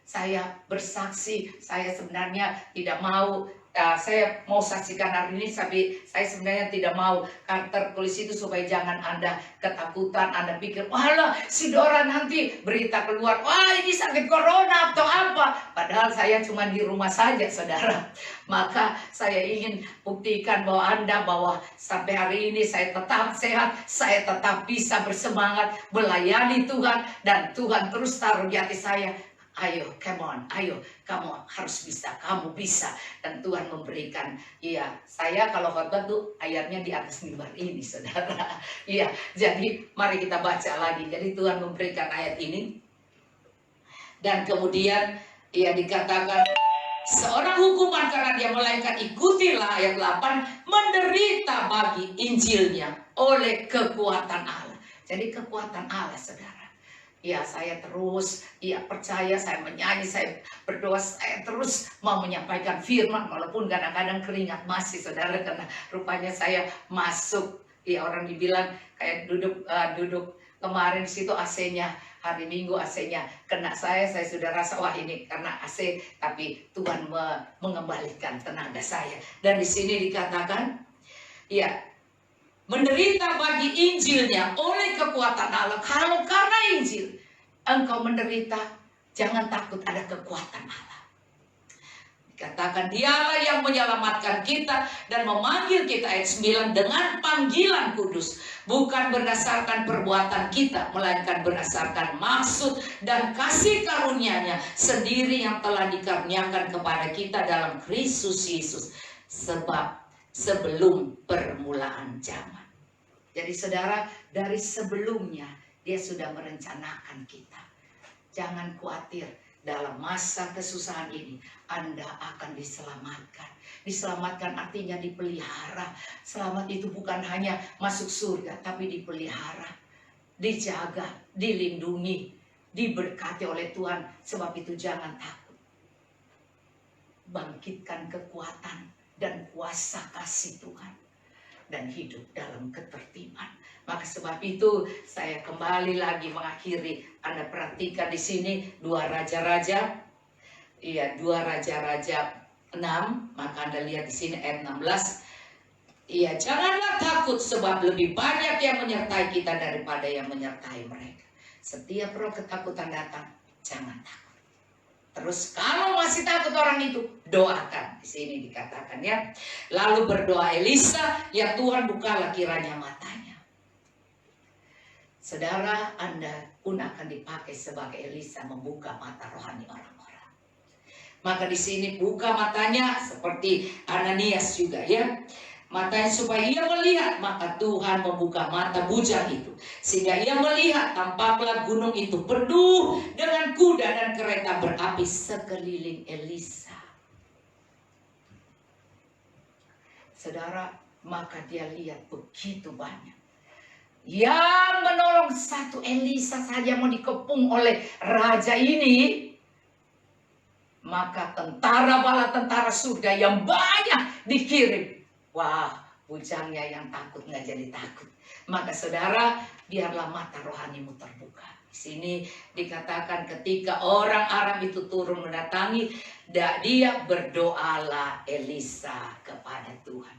Saya bersaksi, saya sebenarnya tidak mau, saya mau saksikan hari ini, tapi saya sebenarnya tidak mau tertulis itu supaya jangan Anda ketakutan, Anda pikir, walah si Dora nanti berita keluar, wah ini sakit corona atau apa. Padahal saya cuma di rumah saja, saudara. Maka saya ingin buktikan bahwa sampai hari ini saya tetap sehat, saya tetap bisa bersemangat melayani Tuhan, dan Tuhan terus taruh di hati saya, ayo, come on, ayo, kamu harus bisa, kamu bisa. Dan Tuhan memberikan, saya kalau khotbah tuh ayatnya di atas mimbar ini, saudara. Jadi mari kita baca lagi. Jadi Tuhan memberikan ayat ini. Dan kemudian, dikatakan, seorang hukuman karena dia, melainkan ikutilah ayat 8, menderita bagi Injilnya oleh kekuatan Allah. Jadi kekuatan Allah, saudara. Saya terus percaya, saya menyanyi, saya berdoa, saya terus mau menyampaikan firman walaupun kadang-kadang keringat masih, saudara, karena rupanya saya masuk, orang dibilang kayak duduk kemarin situ AC-nya, hari Minggu AC-nya kena saya sudah rasa wah ini karena AC, tapi Tuhan mengembalikan tenaga saya. Dan di sini dikatakan, menderita bagi Injilnya oleh kekuatan Allah. Kalau karena Injil engkau menderita, jangan takut, ada kekuatan Allah. Dikatakan dialah yang menyelamatkan kita dan memanggil kita, ayat 9, dengan panggilan kudus. Bukan berdasarkan perbuatan kita, melainkan berdasarkan maksud dan kasih karunia-Nya sendiri yang telah dikaruniakan kepada kita dalam Kristus Yesus. Sebelum permulaan zaman. Jadi saudara, dari sebelumnya dia sudah merencanakan kita. Jangan khawatir, dalam masa kesusahan ini Anda akan diselamatkan. Diselamatkan artinya dipelihara. Selamat itu bukan hanya masuk surga, tapi dipelihara, dijaga, dilindungi, diberkati oleh Tuhan. Sebab itu jangan takut. Bangkitkan kekuatan dan kuasa kasih Tuhan, dan hidup dalam ketertiban. Maka sebab itu saya kembali lagi mengakhiri. Anda perhatikan di sini 2 Raja-Raja, 2 Raja-Raja 6. Maka Anda lihat di sini ayat 16. Janganlah takut, sebab lebih banyak yang menyertai kita daripada yang menyertai mereka. Setiap roh ketakutan datang, jangan takut. Terus kalau masih takut orang itu, doakan. Di sini dikatakan ya. Lalu berdoa Elisa, ya Tuhan bukalah kiranya matanya. Saudara, Anda pun akan dipakai sebagai Elisa membuka mata rohani orang-orang. Maka di sini buka matanya seperti Ananias juga ya. Matanya supaya ia melihat, maka Tuhan membuka mata bujang itu. Sehingga ia melihat, tampaklah gunung itu penuh dengan kuda dan kereta berapi sekeliling Elisa. Saudara, maka dia lihat begitu banyak. Yang menolong satu Elisa saja mau dikepung oleh raja ini. Maka tentara bala tentara surga yang banyak dikirim. Wah, bujangnya yang takut nggak jadi takut. Maka saudara, biarlah mata rohanimu terbuka. Di sini dikatakan ketika orang Aram itu turun mendatangi, dia berdoalah Elisa kepada Tuhan.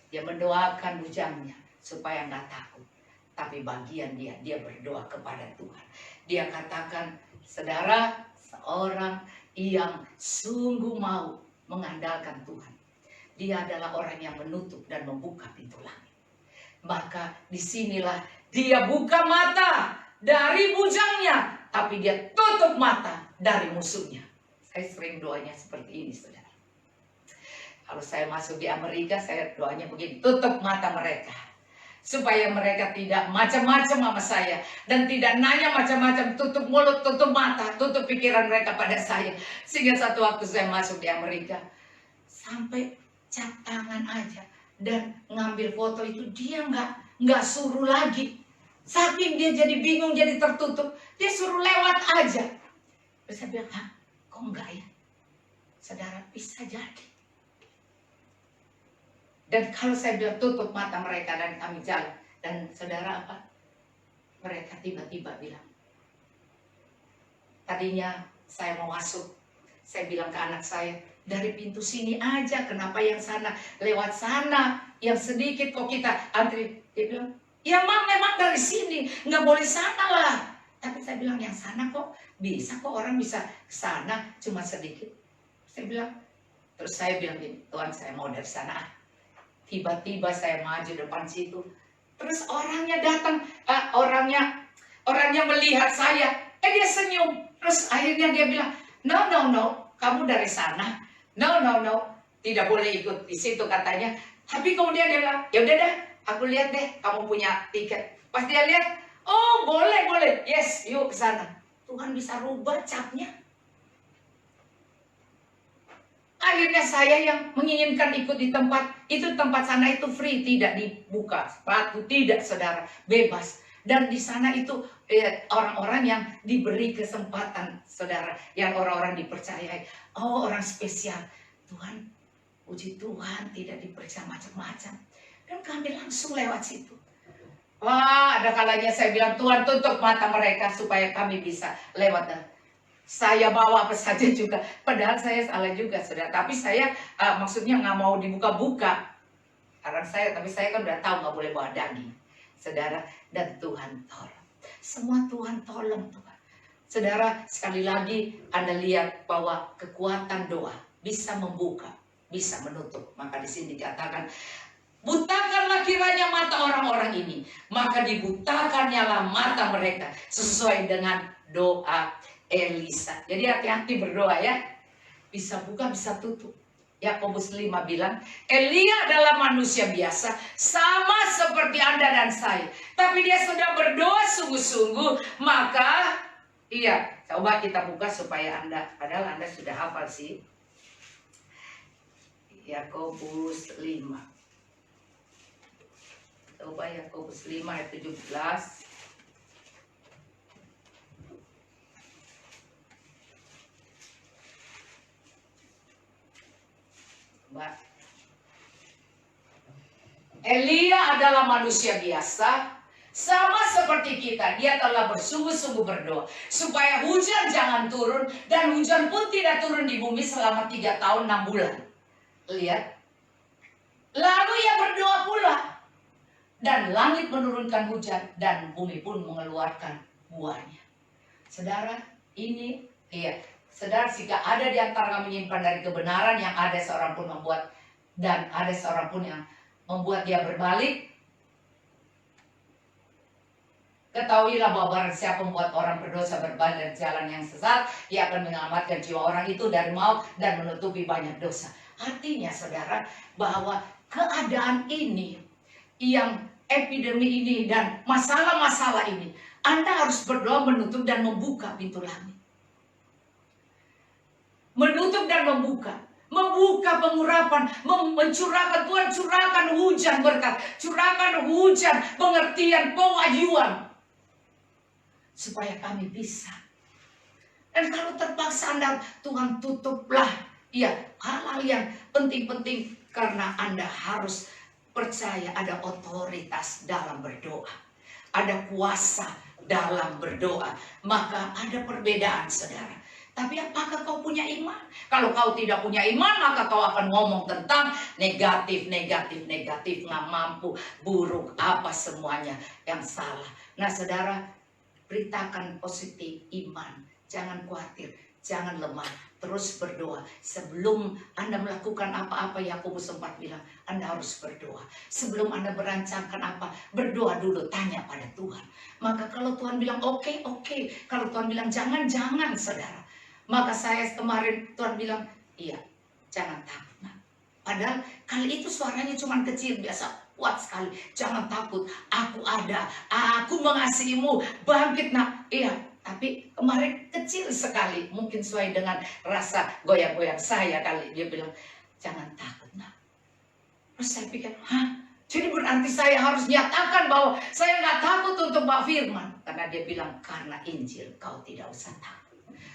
Dia mendoakan bujangnya supaya nggak takut. Tapi bagian dia berdoa kepada Tuhan. Dia katakan, saudara, seorang yang sungguh mau mengandalkan Tuhan. Dia adalah orang yang menutup dan membuka pintu langit. Maka disinilah dia buka mata dari bujangnya, tapi dia tutup mata dari musuhnya. Saya sering doanya seperti ini, saudara. Kalau saya masuk di Amerika, saya doanya begini, tutup mata mereka. Supaya mereka tidak macam-macam sama saya. Dan tidak nanya macam-macam, tutup mulut, tutup mata, tutup pikiran mereka pada saya. Sehingga satu waktu saya masuk di Amerika, sampai cap tangan aja dan ngambil foto itu dia nggak suruh lagi. Saking dia jadi bingung, jadi tertutup, dia suruh lewat aja. Terus saya bilang, hah, kok enggak ya? Saudara, bisa jadi. Dan kalau saya bilang tutup mata mereka dan kami jalan, dan saudara apa? Mereka tiba-tiba bilang, tadinya saya mau masuk, saya bilang ke anak saya, dari pintu sini aja, kenapa yang sana lewat sana, yang sedikit kok kita antri. Dia bilang, ya memang dari sini, nggak boleh sana lah. Tapi saya bilang yang sana kok bisa, kok orang bisa ke sana cuma sedikit. Saya bilang, terus saya bilang gini, Tuhan saya mau dari sana. Tiba-tiba saya maju depan situ, terus orangnya datang, orangnya melihat saya, dia senyum. Terus akhirnya dia bilang, no, kamu dari sana. No, tidak boleh ikut di situ katanya. Tapi kemudian dia bilang, ya udah dah, aku lihat deh, kamu punya tiket. Pas dia lihat, oh boleh, yes, yuk ke sana. Tuhan bisa rubah capnya. Akhirnya saya yang menginginkan ikut di tempat sana itu free, tidak dibuka sepatu, tidak saudara, bebas. Dan di sana itu orang-orang yang diberi kesempatan, saudara, yang orang-orang dipercayai. Oh, orang spesial. Tuhan, puji Tuhan, tidak diperiksa macam-macam. Dan kami langsung lewat situ. Wah, ada kalanya saya bilang, Tuhan tutup mata mereka supaya kami bisa lewat. Saya bawa apa saja juga. Padahal saya salah juga, saudara. Tapi saya maksudnya nggak mau dibuka-buka. Tapi saya kan udah tahu nggak boleh bawa daging, saudara. Dan Tuhan tolong. Semua Tuhan tolong, Tuhan. Saudara, sekali lagi Anda lihat bahwa kekuatan doa bisa membuka, bisa menutup. Maka di sini dikatakan, butakanlah kiranya mata orang-orang ini, maka dibutakannya mata mereka sesuai dengan doa Elisa. Jadi hati-hati berdoa ya. Bisa buka, bisa tutup. Yakobus 5 bilang, Elia adalah manusia biasa, sama seperti Anda dan saya. Tapi dia sudah berdoa sungguh-sungguh, maka iya, coba kita buka supaya Anda, padahal Anda sudah hafal sih. Yakobus 5. Coba Yakobus 5 ayat 17. Elia adalah manusia biasa, sama seperti kita. Dia telah bersungguh-sungguh berdoa supaya hujan jangan turun, dan hujan pun tidak turun di bumi selama 3 tahun 6 bulan. Lihat. Lalu ia berdoa pula, dan langit menurunkan hujan, dan bumi pun mengeluarkan buahnya. Saudara, Ini, iya, saudara, jika ada di antara kamu menyimpan dari kebenaran yang ada seorang pun membuat, dan ada seorang pun yang membuat dia berbalik, ketahuilah bahwa barang siapa membuat orang berdosa berbalik dari jalan yang sesat, dia akan menyelamatkan jiwa orang itu dari maut dan menutupi banyak dosa. Artinya saudara, bahwa keadaan ini, yang epidemi ini dan masalah-masalah ini, Anda harus berdoa menutup dan membuka pintu langit. Menutup dan membuka. Membuka pengurapan, mencurahkan, Tuhan curahkan hujan berkat, curahkan hujan pengertian, pewahyuan, supaya kami bisa. Dan kalau terpaksa Anda, Tuhan tutuplah, ya, hal-hal yang penting-penting, karena Anda harus percaya ada otoritas dalam berdoa, ada kuasa dalam berdoa. Maka ada perbedaan saudara. Tapi apakah kau punya iman? Kalau kau tidak punya iman, maka kau akan ngomong tentang negatif, nggak mampu, buruk, apa semuanya yang salah. Nah saudara, beritakan positif iman. Jangan khawatir, jangan lemah. Terus berdoa. Sebelum Anda melakukan apa-apa, Yakobus 4 bilang, Anda harus berdoa. Sebelum Anda merancangkan apa, berdoa dulu, tanya pada Tuhan. Maka kalau Tuhan bilang oke. Kalau Tuhan bilang jangan saudara. Maka saya kemarin Tuhan bilang, iya, jangan takut. Nah, padahal kali itu suaranya cuma kecil, biasa kuat sekali. Jangan takut, aku ada, aku mengasihimu, bangkit nak. Iya, tapi kemarin kecil sekali, mungkin sesuai dengan rasa goyang-goyang saya kali. Dia bilang, jangan takut nak. Terus saya pikir, jadi berarti saya harus nyatakan bahwa saya nggak takut untuk Pak Firman. Karena dia bilang, karena Injil kau tidak usah takut.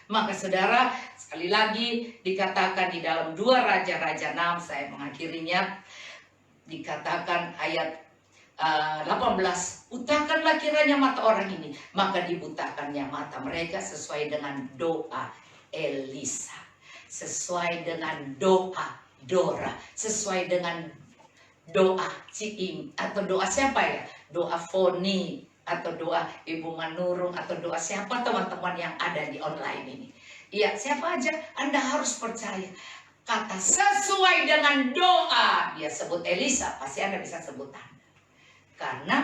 Maka saudara, sekali lagi dikatakan di dalam 2 Raja-Raja 6, saya mengakhirinya, dikatakan ayat 18, butakanlah kiranya mata orang ini, maka dibutakannya mata mereka sesuai dengan doa Elisa, sesuai dengan doa Dora, sesuai dengan doa Ciing, atau doa siapa ya? Doa Foni, atau doa Ibu Manurung, atau doa siapa teman-teman yang ada di online ini. Iya, siapa aja, Anda harus percaya. Kata sesuai dengan doa, dia sebut Elisa, pasti Anda bisa sebut Anda. Karena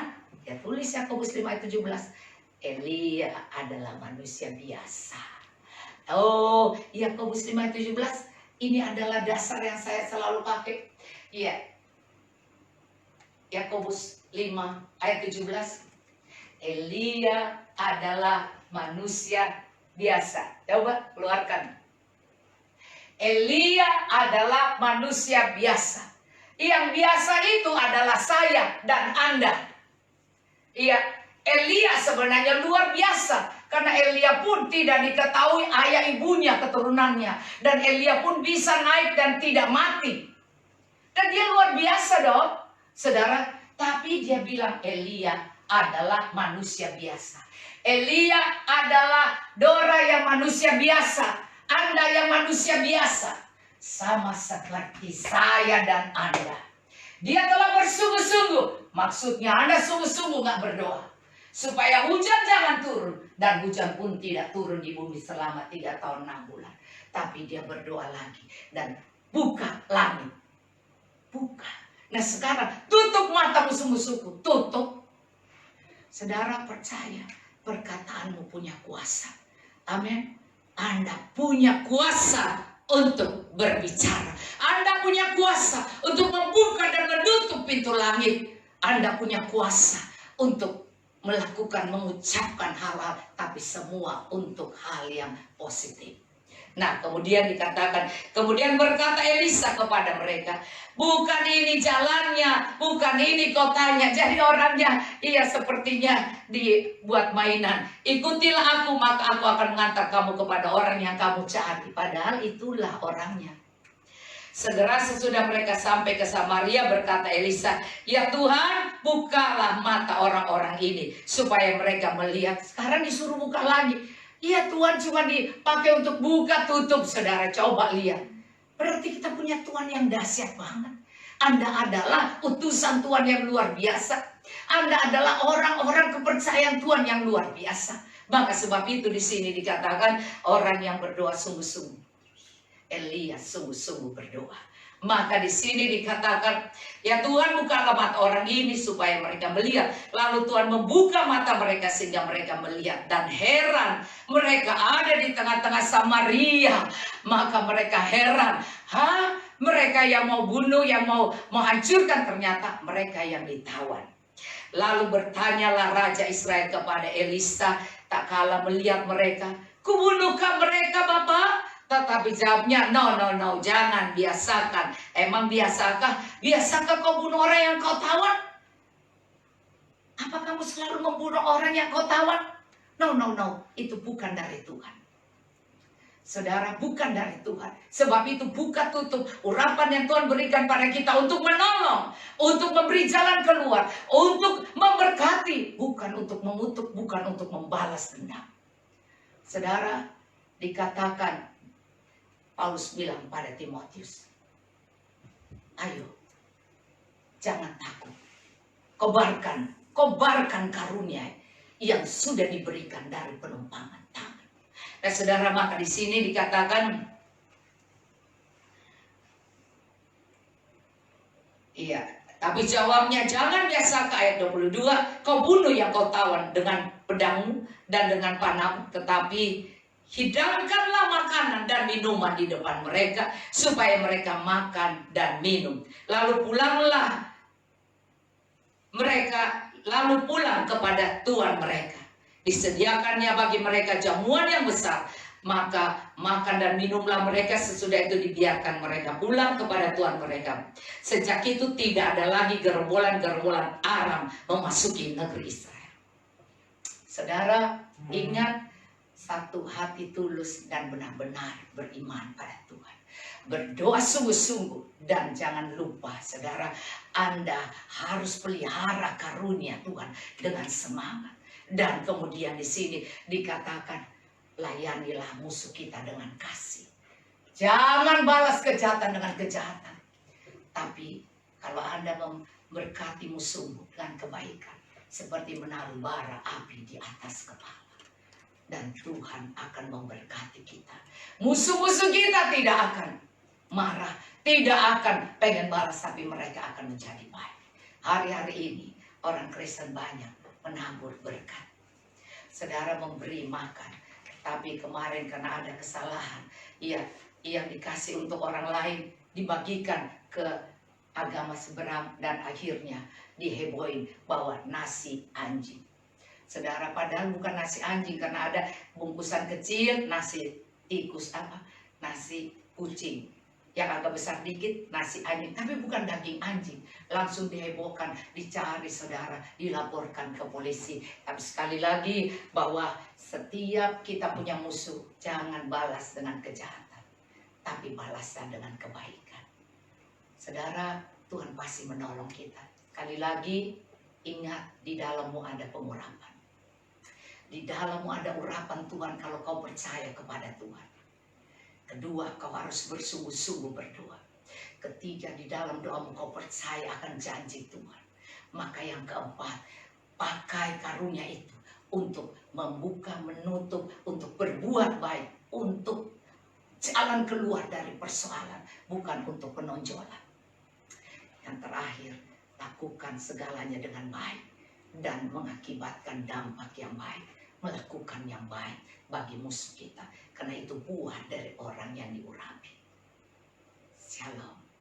dia tulis Yakobus 5 ayat 17, Elia adalah manusia biasa. Oh, Yakobus 5 ayat 17, ini adalah dasar yang saya selalu pakai. Iya, Yakobus 5 ayat 17, Elia adalah manusia biasa. Coba keluarkan. Elia adalah manusia biasa. Yang biasa itu adalah saya dan Anda. Iya, Elia sebenarnya luar biasa. Karena Elia pun tidak diketahui ayah ibunya, keturunannya. Dan Elia pun bisa naik dan tidak mati. Dan dia luar biasa dong, saudara. Tapi dia bilang Elia adalah manusia biasa. Elia adalah Dora yang manusia biasa. Anda yang manusia biasa. Sama seperti saya dan Anda. Dia telah bersungguh-sungguh. Maksudnya Anda sungguh-sungguh gak berdoa. Supaya hujan jangan turun. Dan hujan pun tidak turun di bumi selama 3 tahun 6 bulan. Tapi dia berdoa lagi. Dan buka langit. Buka. Nah sekarang tutup matamu sungguh-sungguh. Tutup. Saudara percaya perkataanmu punya kuasa. Amin. Anda punya kuasa untuk berbicara. Anda punya kuasa untuk membuka dan menutup pintu langit. Anda punya kuasa untuk melakukan, mengucapkan hal-hal, tapi semua untuk hal yang positif. Nah, kemudian dikatakan, kemudian berkata Elisa kepada mereka, bukan ini jalannya, bukan ini kotanya. Jadi orangnya, iya sepertinya dibuat mainan. Ikutilah aku, maka aku akan mengantar kamu kepada orang yang kamu cari. Padahal itulah orangnya. Segera sesudah mereka sampai ke Samaria, berkata Elisa, ya Tuhan, bukalah mata orang-orang ini, supaya mereka melihat. Sekarang disuruh buka lagi. Iya Tuhan cuma dipakai untuk buka tutup, saudara. Coba lihat. Berarti kita punya Tuhan yang dahsyat banget. Anda adalah utusan Tuhan yang luar biasa. Anda adalah orang-orang kepercayaan Tuhan yang luar biasa. Maka sebab itu di sini dikatakan orang yang berdoa sungguh-sungguh. Elia sungguh-sungguh berdoa. Maka di sini dikatakan, ya Tuhan bukalah mata orang ini supaya mereka melihat. Lalu Tuhan membuka mata mereka sehingga mereka melihat. Dan heran, mereka ada di tengah-tengah Samaria. Maka mereka heran. Hah? Mereka yang mau bunuh, yang mau hancurkan, ternyata mereka yang ditawan. Lalu bertanyalah Raja Israel kepada Elisa, tak kalah melihat mereka, kubunuhkah mereka Bapak? Tetapi jawabnya, no, jangan, biasakan. Emang biasakah? Biasakah kau bunuh orang yang kau tawan? Apa kamu selalu membunuh orang yang kau tawan? No, itu bukan dari Tuhan. Saudara, bukan dari Tuhan. Sebab itu buka tutup urapan yang Tuhan berikan pada kita untuk menolong, untuk memberi jalan keluar, untuk memberkati, bukan untuk mengutuk, bukan untuk membalas dendam. Saudara, dikatakan Paulus bilang pada Timotius, ayo, jangan takut. Kobarkan karunia yang sudah diberikan dari penumpangan tangan. Nah, saudara, maka di sini dikatakan, iya, tapi jawabnya, jangan biasakah, ayat 22, kau bunuh yang kau tawan dengan pedangmu dan dengan panahmu, tetapi hidangkanlah makanan dan minuman di depan mereka, supaya mereka makan dan minum. Lalu pulang kepada tuan mereka. Disediakannya bagi mereka jamuan yang besar. Maka makan dan minumlah mereka, sesudah itu dibiarkan mereka pulang kepada tuan mereka. Sejak itu tidak ada lagi gerombolan-gerombolan Aram memasuki negeri Israel. Saudara, ingat, satu hati tulus dan benar-benar beriman pada Tuhan. Berdoa sungguh-sungguh, dan jangan lupa saudara, Anda harus pelihara karunia Tuhan dengan semangat. Dan kemudian di sini dikatakan, layanilah musuh kita dengan kasih. Jangan balas kejahatan dengan kejahatan. Tapi kalau Anda memberkati musuhmu dengan kebaikan, seperti menaruh bara api di atas kepala. Dan Tuhan akan memberkati kita. Musuh-musuh kita tidak akan marah, tidak akan pengen balas, tapi mereka akan menjadi baik. Hari-hari ini orang Kristen banyak menabur berkat. Saudara memberi makan, tapi kemarin karena ada kesalahan, yang dikasih untuk orang lain dibagikan ke agama seberang, dan akhirnya dihebohin bahwa nasi anjing. Saudara, padahal bukan nasi anjing, karena ada bungkusan kecil nasi tikus, nasi kucing, yang agak besar dikit nasi anjing, tapi bukan daging anjing. Langsung dihebohkan, dicari saudara, dilaporkan ke polisi. Tapi sekali lagi, bahwa setiap kita punya musuh, jangan balas dengan kejahatan, tapi balaslah dengan kebaikan. Saudara, Tuhan pasti menolong kita. Sekali lagi, ingat, di dalammu ada pengurapan. Di dalammu ada urapan Tuhan kalau kau percaya kepada Tuhan. Kedua, kau harus bersungguh-sungguh berdoa. Ketiga, di dalam doamu kau percaya akan janji Tuhan. Maka yang keempat, pakai karunia itu untuk membuka, menutup, untuk berbuat baik, untuk jalan keluar dari persoalan, bukan untuk penonjolan. Yang terakhir, lakukan segalanya dengan baik dan mengakibatkan dampak yang baik. Melakukan yang baik bagi musuh kita, karena itu buah dari orang yang diurapi. Shalom.